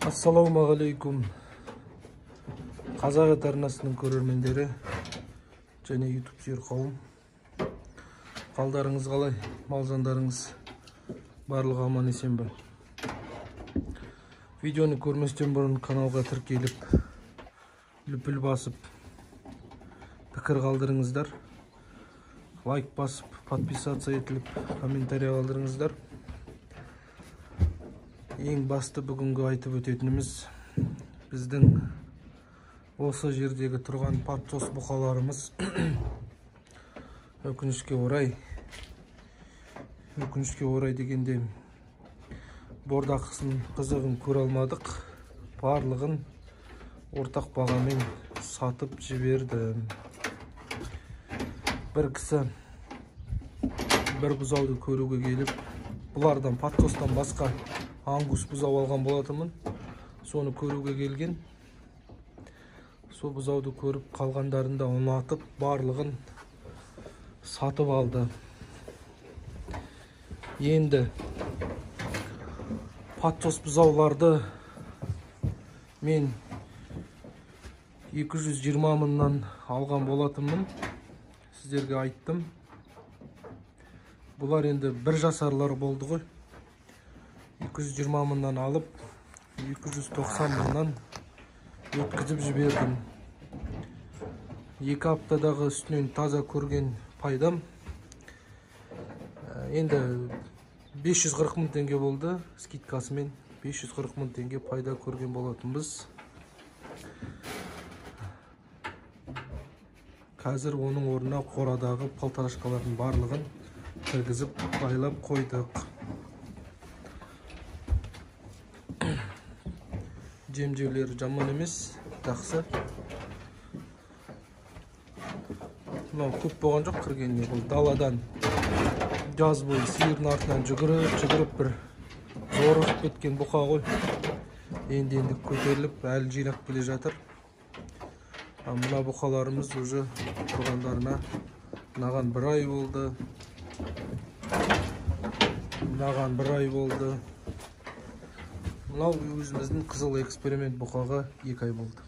Ассалаумағалейкум қазақ ет арнасының көрермендері және YouTube сүйер қауым. Қалдарыңыз қалай? Мал-жандарыңыз барлығы аман есен бе? Видеоны көрместен бұрын каналға тіркеліп, лүпіл басып, пікір қалдырыңыздар. Лайк басып, подписация етіліп, комментарий қалдырыңыздар. Ең басты бүгінгі айтып өтетініміз біздің осы жердегі тұрған патчос бұқаларымыз өкінішке орай дегенде бордақысын қызығын көре алмадық. Барлығын ортақ бағамен сатып жіберді. Бір кісі бір бұзауды көруге келіп, бұлардан патчостан басқа ангус бұзау алған болатынмын. Соны көруге келген. Сол бұзауды көріп қалғандарында ұнатып, барлығын сатып алды. Енді патчос бұзауларды мен 220 мыңнан алған болатынмын. Сіздерге айттым. Бұлар енді бір жасарлар болды ғой. 220 мыңнан алып, 290 мыңнан өткізіп жібердім. 2 аптадағы үстінен таза көрген пайдам енді 540 мың теңге болды. Скидкасымен 540 мың теңге пайда көрген болатынбыз. Қазір оның орнына қорадағы палтарашкалардың барлығын кіргізіп байлап қойдық. Жемжеулері жаман емес, жақсы. Мынау көп болған жоқ кіргеніне. Бұл даладан жаз бойы сиырдың артынан жүгіріп бір зорығып кеткен бұқа ғой. Енді көтеріліп, әлі жинап келе жатыр. Мына бұқаларымыз уже тұрғандарына мынаған бір ай болды. Мынаған бір ай болды. Мынау өзіміздің қызыл эксперимент бұқаға 2 ай болды.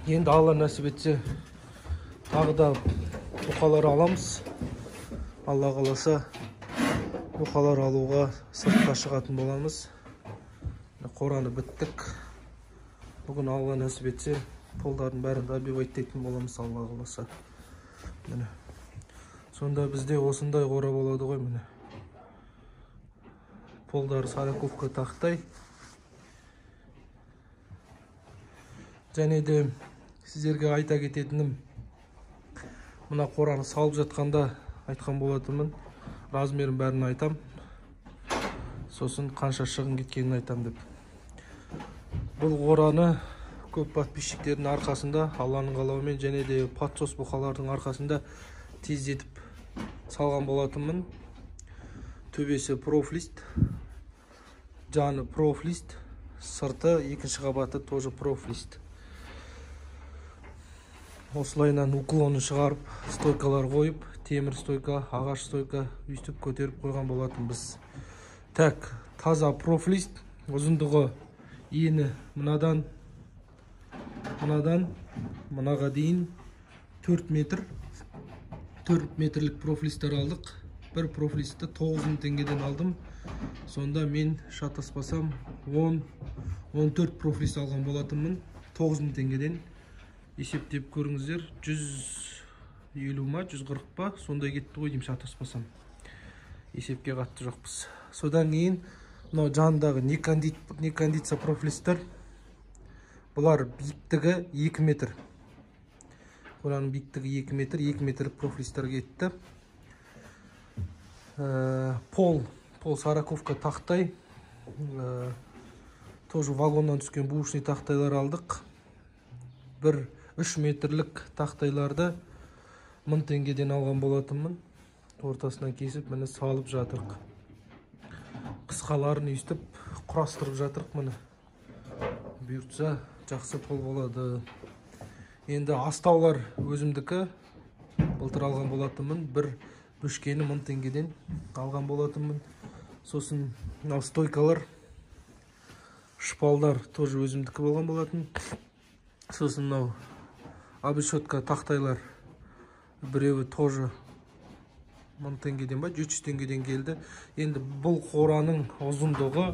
Енді Алла нәсіп етсе, тағы да бұқалар аламыз. Алла қаласа, бұқалар алуға сыртқа шығатын боламыз. Қораны біттік. Бүгін Алла нәсіп етсе, полдардың бәрін добивайттайтын боламыз, Алла қаласа. Сонда бізде осындай қора болады ғой, міне. Полдары сараковка тақтай. Және де сіздерге айта кететінім, мына қораны салып жатқанда айтқан болатынмын. Размерін бәрін айтам. Сосын қанша шығын кеткенін айтам деп. Бұл қораны көп подписчиктердің арқасында, Алланың қалауымен және де патчос бұқалардың арқасында тездетіп салған болатынмын. Төбесі профлист, жаны профлист, сырты екінші қабаты тоже профлист. Осылайынан уклонын шығарып, стойкалар қойып, темір стойка, ағаш стойка өйстіп көтеріп қойған болатынбыз. Так, таза профлист, ұзындығы ені мұнадан мұнаға дейін 4 метр. 4 метрлік профлистер алдық. Бір профлисті 9 мың теңгеден алдым. Сонда мен шатаспасам 14 профлист алған болатынмын. 9 мың теңгеден. Есептеп көріңіздер. 150 ма, 140 па, сондай кетті ғой дейм шатаспасам. Есепке қатты жоқпыз. Содан кейін мынау жанындағы некондиция профлистер. Бұлар биіктігі 2 метр. Бұлардың биіктігі 2 метр, 2 метрлік профлистер кетті. Пол сараковка тақтай. Тоже вагоннан түскен бушный тақтайлар алдық. Бір 3 метрлік тақтайларды 1000 теңгеден алған болатынмын. Ортасынан кесіп, мені салып жатырық. Қысқаларын үйістіп, құрастырып жатырық мені. Бұйыртса, жақсы пол болады. Енді астаулар өзімдікі. Былтыр алған болатынмын. Бір бөшкені 1000 теңгеден алған болатынмын. Сосын мынау стойкалар Шпалдар тоже өзімдікі болған болатын. Сосын мынау обрешетка тақтайлар біреуі тоже 1000 теңгеден ба 700 теңгеден келді. Енді бұл қораның ұзындығы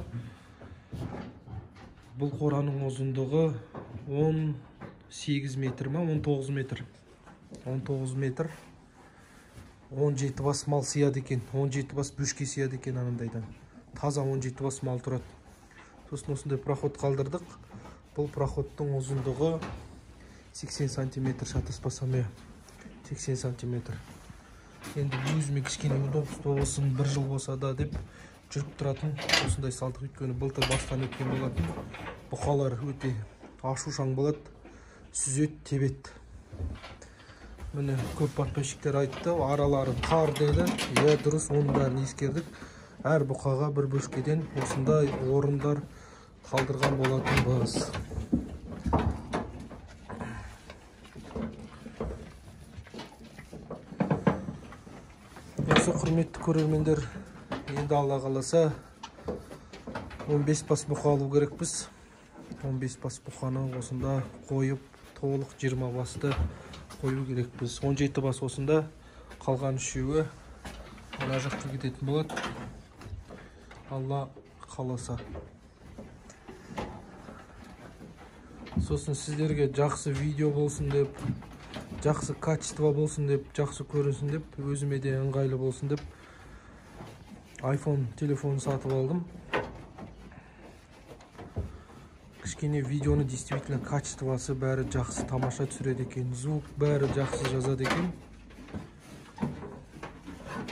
18 метр ма, 19 метр. 19 метр. 17 бас мал сияды екен. 17 бас бөшке сияды екен анандайдан. Таза 17 бас мал тұрады. Сосын осындай проход қалдырдық. Бұл проходтың ұзындығы 80 сантиметр, шатаспасам, 80 сантиметр. Енді өзіме кішкене удобство болсын, бір жыл болса да деп жүріп тұратын осындай салдық. Өйткені былтыр бастан өткен болатын. Бұқалар өте ашушаң болады, сүзет, тебет. Міне көп подписчиктер айтты, аралары тар деді. Дұрыс, оның бәрін ескердік. Әр бұқаға бір бөшкеден осындай орындар қалдырған болатын біз. Осы құрметті көрермендер, енді Алла қаласа 15 бас бұқа алу керекпіз. 15 бас бұқаны осында қойып, толық 20 басты қою керекпіз. 17 бас осында, қалған үшеуі ана жаққа кететін болады. Алла қаласа. Сосын сіздерге жақсы видео болсын деп, жақсы качество болсын деп, жақсы көрінсін деп, өзіме де ыңғайлы болсын деп iPhone телефон сатып алдым. Кішкене видеоны действительно качествосы бәрі жақсы, тамаша түсіреді екен. Звук бәрі жақсы жазады екен.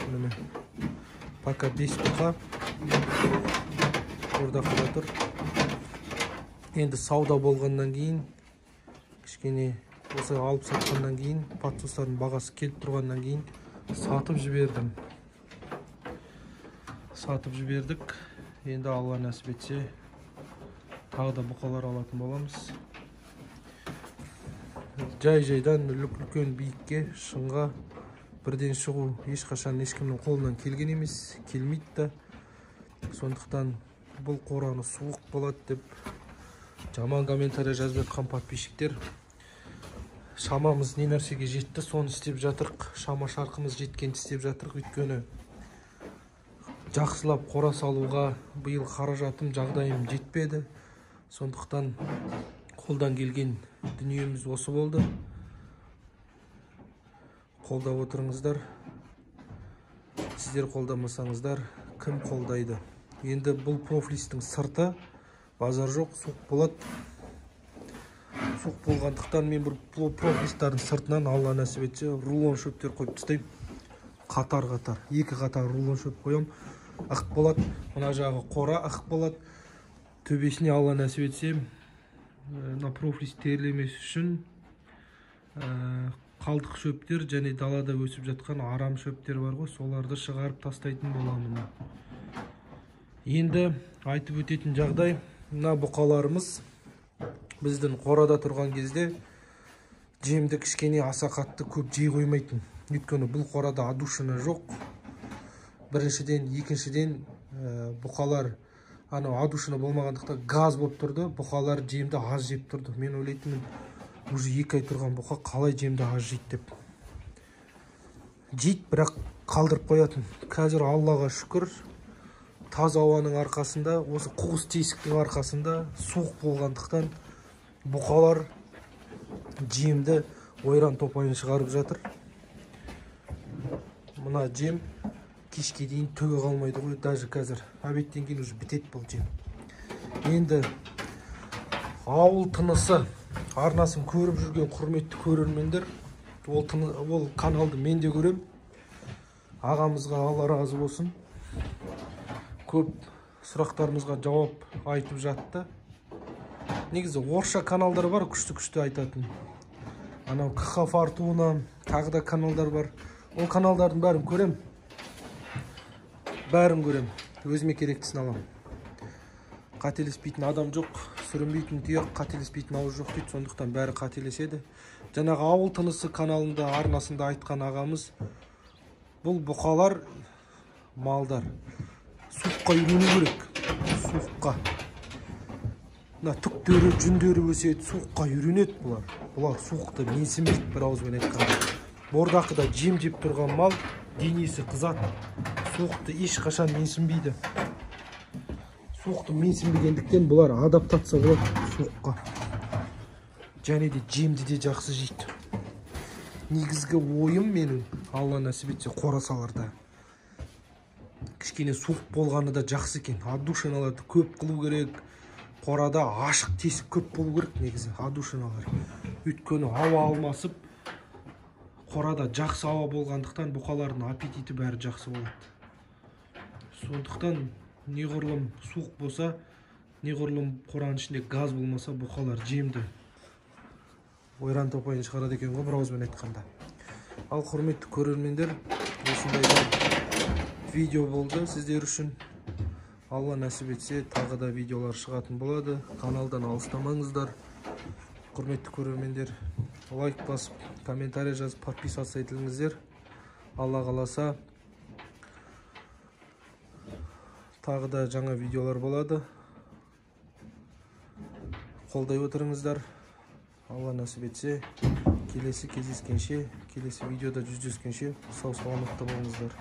Міне, пока 5 бұқа орда қыла тұр. Енді сауда болғаннан кейін, кішкене осы алып сатқаннан кейін, подсостардың бағасы келіп тұрғаннан кейін сатып жібердім. Сатып жібердік. Енді Алла нәсіп етсе, тағы да бұқалар алатын боламыз. Жай-жайдан үлкен биікке, шыңға бірден шығу ешқашан ешкімнің қолынан келген емес, келмейді да. Сондықтан бұл қораны суық болады деп жаман комментарий жазып жатқан подписчиктер, шамамыз не нәрсеге жетті, соны істеп жатырық. Шама шарқымыз жеткен істеп жатырық. Өйткені жақсылап қора салуға биыл қаражатым, жағдайым жетпеді. Сондықтан қолдан келген дүниеміз осы болды. Қолдап отырыңыздар. Сіздер қолдамасаңыздар, кім қолдайды? Енді бұл профлистің сырты базар жоқ, суық болады. Суық болғандықтан мен бір профлисттардың сыртынан Алла нәсіп етсе рулон шөптер қойып тастаймын. Қатар-қатар, 2 қатар рулон шөп қоям. Ақ болады. Мына жағы қора ақ болады. Төбесіне Алла нәсіп етсе, на профлист терлемес үшін қалдық шөптер және далада өсіп жатқан арам шөптер бар ғой, соларды шығарып тастайтын боламын. Енді айтып өтетін жағдай, мына бұқаларымыз біздің қорада тұрған кезде жемді кішкене аса қатты көп жей қоймайтын. Өйткені бұл қорада адушыны жоқ. Біріншіден, екіншіден бұқалар адушыны болмағандықта газ болып тұрды. Бұқалар жемді аз жеп тұрды. Мен ойлайтынмын, уже 2 ай тұрған бұқа қалай жемді аз жейді деп. Жейді, бірақ қалдырып қоятын. Қазір Аллаға шүкір, таза ауаның арқасында, осы қуыс тесіктің арқасында суық болғандықтан бұқалар жемді ойран топайын шығарып жатыр. Мына жем кешке дейін төге қалмайды ғой, даже қазір обедтен кейін уже бітеді бұл жем. Енді ауыл тынысы арнасын көріп жүрген құрметті көрермендер, ол каналды мен де көрем. Ағамызға Алла разы болсын. Көп сұрақтарымызға жауап айтып жатты. Негізі орысша каналдар бар, күшті айтатын. Анау КХ Фортуна, тағы да каналдар бар. Ол каналдардың бәрін көрем. Бәрін көрем. Өзіме керектісін алам. Қателеспейтін адам жоқ, сүрінбейтін тұяқ, қателеспейтін ауыз жоқ дейді. Сондықтан бәрі қателеседі. Жаңағы ауыл тынысы каналында, арнасында айтқан ағамыз, бұл бұқалар малдар. Суыққа үйрену керек. Суыққа. мына түктөрү жүндөрү өсөт, суукка үйрөнөт булар. Булар суукты менсинбейт, бир ауыз менен айтканда. Бордакыда жем жеп турган мал денеси кызат, суукты эч качан менсинбейди. Суукты менсинбегендиктен булар адаптация болот суукка. Және де жемди де жакшы жейт. Негизги оюм менин, Алла насип этсе, кора саларда кичкене суук болганы да жакшы экен. Отдушиналарды көп кылуу керек. Корада ашык тесик көп болуу керек негизи, отдушиналар. Өйткөнү аба алмасып, корада жакшы аба болгондуктан букалардын аппетити баары жакшы болот. Сондуктан негорлум суук болса, негорлум коранын ичинде газ болмаса, букалар жемди ойран топойын чыгарат экен го, бир ауыз менен айтканда. Ал курметтүү көрөрмендер, ушундай видео болду сиздер үчүн. Алла насип этсе, тагы да видеолар чыгатын болот. Каналдан алыстамаңыздар. Курметтүү көрөрмендер, лайк басып, комментарий жазып, подписаться этилиңиздер. Алла кааласа, тагы да жаңа видеолар болот. Колдой отуруңуздар. Алла насип этсе, келеси кездескенче, келеси видеода жүздескенче сау саламатта болуңуздар.